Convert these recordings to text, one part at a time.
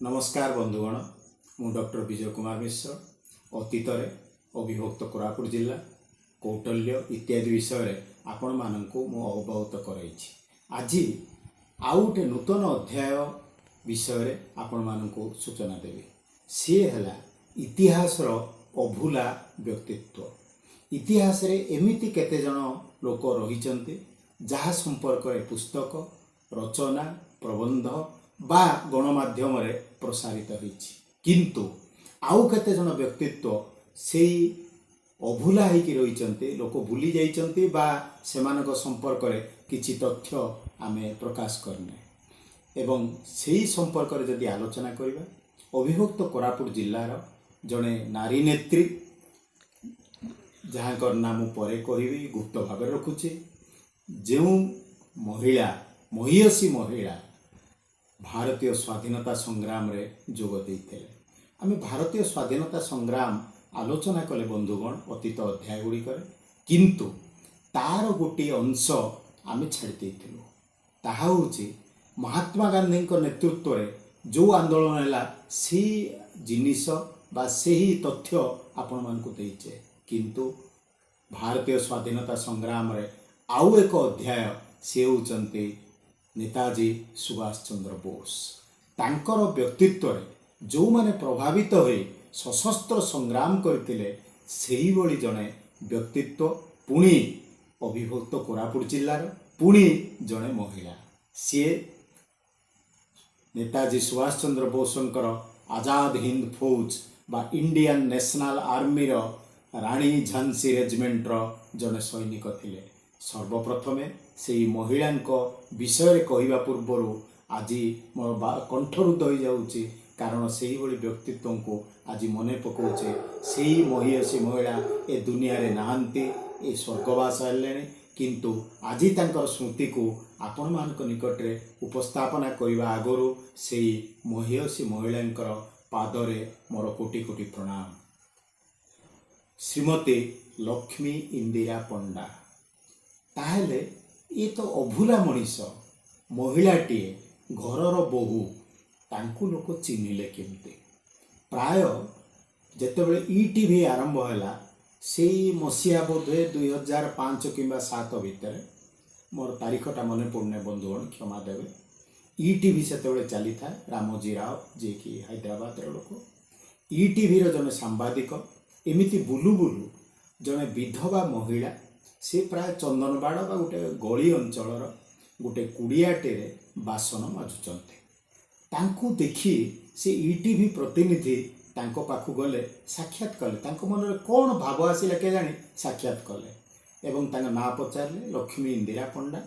नमस्कार बंधुगण मु डॉक्टर विजय कुमार मिश्र अतीतरे अविभक्त कोरापुट जिला कौटल्य इत्यादि विषय आपण मानू मु अवगत कराई आज आउ गोटे नूतन अध्याय विषय आपण मानू सूचना देवी सी है इतिहास अभूला व्यक्तित्व। इतिहास रे एमिति केते जन लोक रही जहाँ संपर्क पुस्तक रचना प्रबंध बा गणमाध्यम रे प्रसारित होइछि किंतु आउ केते जन व्यक्तित्व से अभूला होइकि रहिचंते लोक भूली जाइचंते बा सेमानक संपर्क रे किछि तथ्य आमे प्रकाश करने एवं सेही संपर्क रे जदि आलोचना करिबा अविभक्त कोरापुट जिल्लार जड़े नारी नेत्री जहाँकर नाम परे कहबी गुप्त भाव रखुचे जो महिला महिषी महिला भारतीय स्वाधीनता संग्राम रे जोग देइथिले। आमे भारतीय स्वाधीनता संग्राम आलोचना कले बंधुगण अतीत अध्याय गुड़िक किंतु तार गोटे अंश आमे छाड़ी देइथिलु ताहा होछि महात्मा गांधी नेतृत्व रे जो आंदोलन हैला सी जिनिस बा सेही तथ्य आपण मानकु देइचे किंतु भारतीय स्वाधीनता संग्राम रे आउ एक अध्याय से होचंते नेताजी सुभाष चंद्र बोस। तांकर व्यक्तित्व रे जो माने प्रभावित होई सशस्त्र संग्राम करथिले सेही बळी जणे व्यक्तित्व पुणी अविभक्त कोरापुट जिल्लार पुणी जणे महिला सी नेताजी सुभाष चंद्र बोसंकर आजाद हिंद फौज बा इंडियन नेशनल आर्मी रो रानी झांसी रेजिमेंट रो जने सैनिक थिले। सर्वप्रथमे से महिला विषय कहवा पूर्वर आज मोर कंठरुद्ध हो जाऊँगी कारण से व्यक्तित्व को आज मन पकाउे से महिषी महिला ए दुनिया रे नहांती ए स्वर्गवास हेले किंतु आज तांकर स्मृति को आपण मान निकट रे उपस्थापना करने आगु से महिषी महिला पादरे मोर कोटि कोटि प्रणाम। श्रीमती लक्ष्मी इंदिरा पंडा ताहले ये तो अभूला मनीष महिलाटीए घरर बोहू तांकु लोक चिन्हिले केमते प्राय जेतेबेले ईटीवी आरंभ हैला से मसीहा बोधे 2005 किंबा 7 भितर मोर तारीखटा मन पड़ने बंधुगण क्षमा देवे ईटीवी से चली था रामोजी राव जे कि हैदराबाद लोक ईटीवी जने सांबादिक एमिति बुलू बुलू जने विधवा महिला से प्राय चंदनबाड़ बा गोटे गली अंचलर गोटे कुड़ियाटे बासन माजुचंते तांकु देखी से ईटीवी प्रतिनिधि तांको पाखु गले साक्षात कले तांको मन रे कोन भाव आसिला के जानी साक्षात कले एवं तांका ना पचारले लक्ष्मी इंदिरा पंडा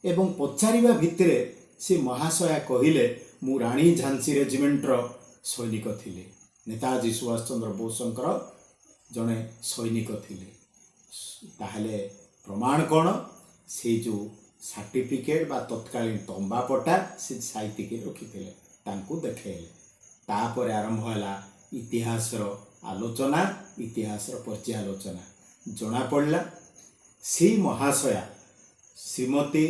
एवं पचारिबा भितरे से महाशया कहिले मु रानी झांसी रेजिमेंट रो सैनिक थिले नेताजी सुभाष चंद्र बोसंकर जने सैनिक थिले ताहले प्रमाण कौन से जो सर्टिफिकेट बा तत्कालीन तंबा पटा से साइतिके रखिथिले तांकु देखेले तापर आरंभ होला इतिहास रो आलोचना इतिहास रो पर्यालोचना जना पड़ला से महाशया श्रीमती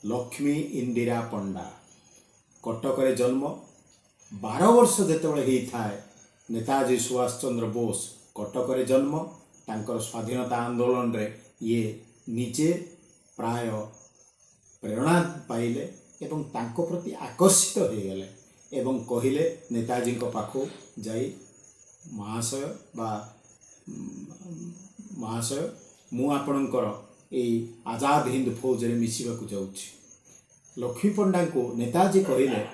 लक्ष्मी इंदिरा पंडा कटक रे जन्म 12 वर्ष जेतेबेले हेई थाए नेताजी सुभाष चंद्र बोस कटक रे जन्म तांकर स्वाधीनता आंदोलन रे ये निजे प्राय प्रेरणा पाइले एवं तांको प्रति आकर्षित हो गले एवं कहिले नेताजी को पाखो जाई महाशय बा महाशय मु आपणकर ए आजाद हिंद फौज रे मिसिबा को जाउछि। लक्ष्मी पंडा को नेताजी कहिले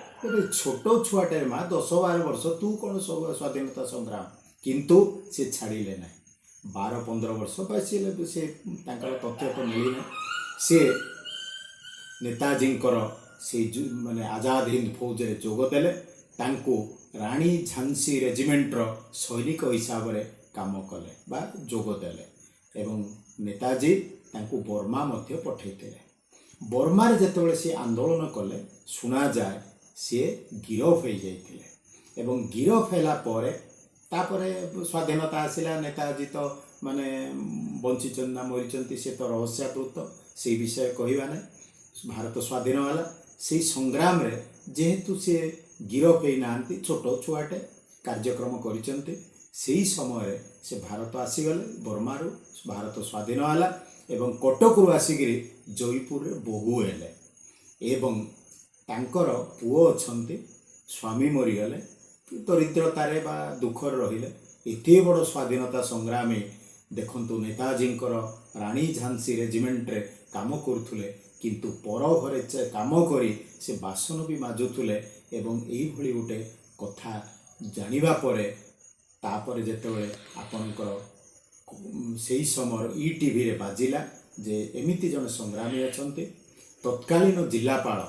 छोटो छुआटे मा 10-12 वर्ष तू कौन स्वाधीनता संग्राम किंतु से छाड़िले ना 12-15 वर्ष पाइले से तथ्य तो मिलने से नेताजी से माने आजाद हिंद फौज रे जोगदेले तांको रानी झांसी रेजिमेंट रो सैनिक हिसाब रे काम कले बा जोगदेले एवं नेताजी तांको बर्मा मध्य पठेइथिले। बर्मा रे जेतेबेले से आंदोलन कले सुना जाए से गिरफ हो जाइथिले एवं गिरफ हैला परे तापरे स्वाधीनता आसिला नेताजी तो माने बंचिचन ना मरिचंती से तो रहस्यावृत से विषय कहवा ना भारत स्वाधीन होला से संग्राम रे जेहेतु से गिरफ होई नांती छोट छुआटे कार्यक्रम करिसेंते सेही समय से भारत आसीगले बर्मारू भारत स्वाधीन होला एवं कटकरू आसिक जयपुर रे बहु हेले एवं तांकर पुओ अछंती स्वामी मरीगले दरिद्रतारे बा दुखर रहिले एते बड़ स्वाधीनता संग्रामी देखंतु नेताजी रानी झांसी रेजिमेंट रे काम करुले किंतु पर घरे काम करी से बासन भी माजुले एवं यही भली गोटे कथा जानिबा परे तापर जेतेबेले आपणकर से समय ईटीवी रे बाजिला जे एमिति जन संग्रामी अछंती तत्कालीन जिलापाल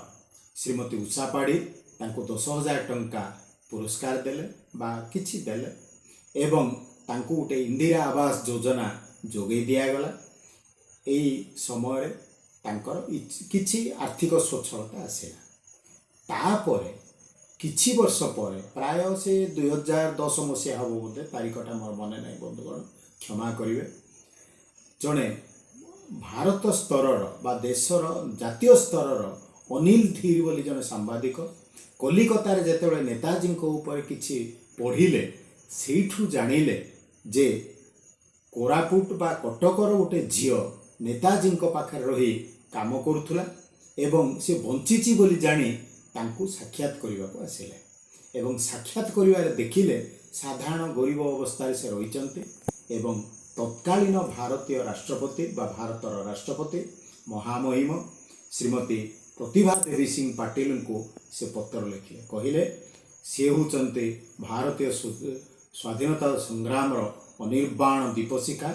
श्रीमती उषा पाढ़ी तांको 10,000 टंका पुरस्कार देले बा किछि देले एवं तांको गोटे इंदिरा आवास योजना जोगे दियागला एई समय तांकर किछि आर्थिक स्वच्छलता आसिला तापरे किछि वर्ष पर प्राय से 2010 मसीहा हम बोधे तारीखटा मोर मन ना बंधुगण क्षमा करेंगे जड़े भारत स्तर बा देशर जातीय स्तर अनिल धीर बोली जने सांबादिक कलिकतार जेतेबेले नेताजी ऊपर किछि पढ़िले सेठू जानिले जे कोरापुट बा कटकर गोटे झियो नेताजी पाखे रही काम करुला एवं से बंचीची बोली जानी तांकू साक्षात करने को आसिले एवं साक्षात करिवारे देखिले साधारण गरीब अवस्था से रही एवं तत्कालीन भारतीय राष्ट्रपति बा भारतर राष्ट्रपति महामहिम श्रीमती प्रतिभा देवी सिंह पाटिल को से पत्र लिखिले कहले सी होचंते भारतीय स्वाधीनता संग्राम अनिर्बाण दीपशिखा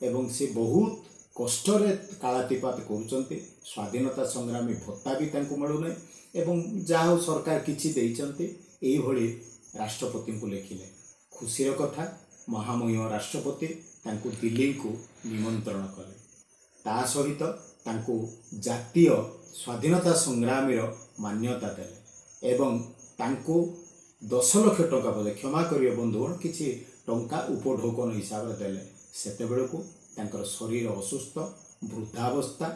एवं से बहुत कष्टरे कालातिपात करुचंते स्वाधीनता संग्रामी भत्ता भी तांकू मिलुना एवं जहाँ सरकार किछि देइचंते एई भली राष्ट्रपति को लिखिले खुशीर कथा महामहिम राष्ट्रपति तांकू दिल्ली को निमंत्रण कले ता सहित तांकू जातीय स्वाधीनता संग्रामी मान्यता देले एवं तांकू 10 लाख टंका बोले क्षमा करिए बंधुगण किछि टंका उपढौकन हिसाब रे देले सेते बेलको तांकर शरीर असुस्थ वृद्धावस्था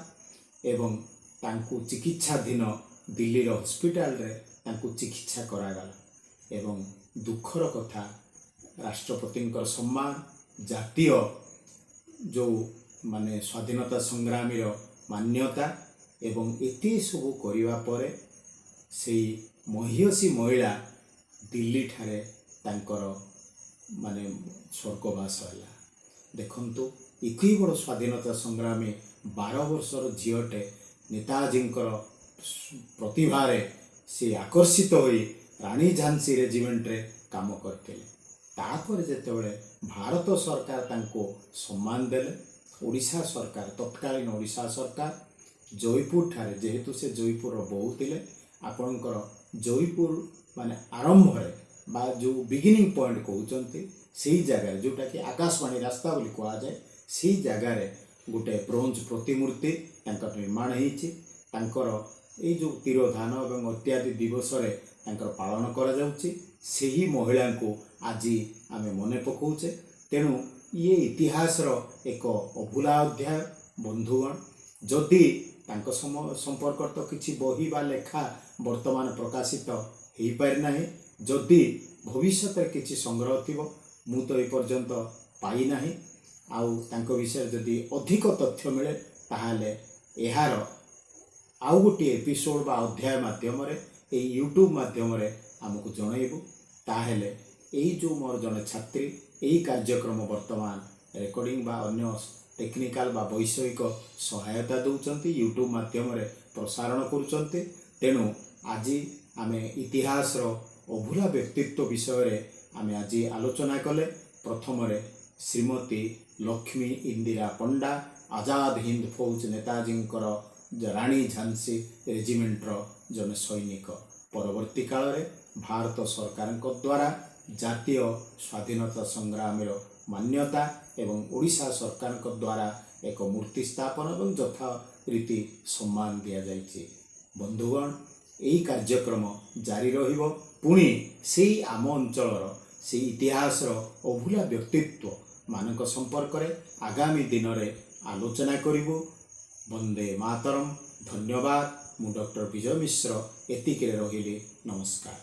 एवं तांकू चिकित्साधीन दिल्लीर हॉस्पिटल रे तांकू चिकित्सा करागला एवं दुखर कथा राष्ट्रपति सम्मान जातीय जो माने स्वाधीनता संग्रामी मान्यता एवं एते सब करिवा परे से महिषी महिला दिल्ली ठारे तांकर माने स्वर्गवास होला देखंतु इति बड़ स्वाधीनता संग्रामी 12 वर्षर झीटे नेताजी प्रतिभारे से आकर्षित होई रानी झांसी रेजिमेंट रे काम करते तापर जेतेबेले भारत सरकार तांको सम्मान देले ओडिशा सरकार तत्कालीन ओडिशा सरकार जयपुर ठारे जेहेतु से जयपुर बहु थिले आपणकर जयपुर माने आरंभ रे बा जो बिगिनिंग पॉइंट कहउचंती सेही जगह जोटा कि आकाशवाणी रास्ता बोली कहा जाए सेही जगह रे गोटे ब्रोंज प्रतिमूर्ति तांकर निर्माण हेछि तांकर ए जो तिरोधान एवं इत्यादि दिवस रे तांकर पालन करा जाउछि सेही महिला को आज आमे मने पकाउछे तेणु ये इतिहास एक अभूला अध्याय बंधुगण जदि तांको संपर्क तो किछि बही बा लेखा वर्तमान प्रकाशित हो पारि नाही जदि भविष्य किछि संग्रह थिबो मु तो ए पर्यंत पाई नाही आउ तांको विषय जदि अधिक तथ्य मिले ताहाले एहार आउ गोटे एपिसोड बा अध्याय माध्यम रे यूट्यूब माध्यम रे आमको जनइबू ताहेले एई जो मोर जने छात्री एई कार्यक्रम वर्तमान रेकर्डिंग बा अन्य टेक्निकल बा वैषयिक सहायता दउचंती यूट्यूब माध्यम रे प्रसारण करूचंती तेणु आज आमे इतिहास रो अभूला व्यक्तित्व विषय रे आमे आज आलोचना कले प्रथम रे श्रीमती लक्ष्मी इंदिरा पंडा आजाद हिंद फौज नेताजी रानी झांसी रेजिमेंट जन सैनिक परवर्ती काल रे भारत सरकार द्वारा जातीय स्वाधीनता संग्राम मान्यता एवं ओडिशा सरकार द्वारा एक मूर्ति स्थापन और यथा रीति सम्मान दि जाइए बंधुगण यही कार्यक्रम जारी रहिबो पुणी से आम अंचल से इतिहास अभूला व्यक्तित्व मानक संपर्क रे आगामी दिन रे आलोचना करिबो। वंदे मातरम। धन्यवाद। मु डॉक्टर विजय मिश्र एतिके रहिले। नमस्कार।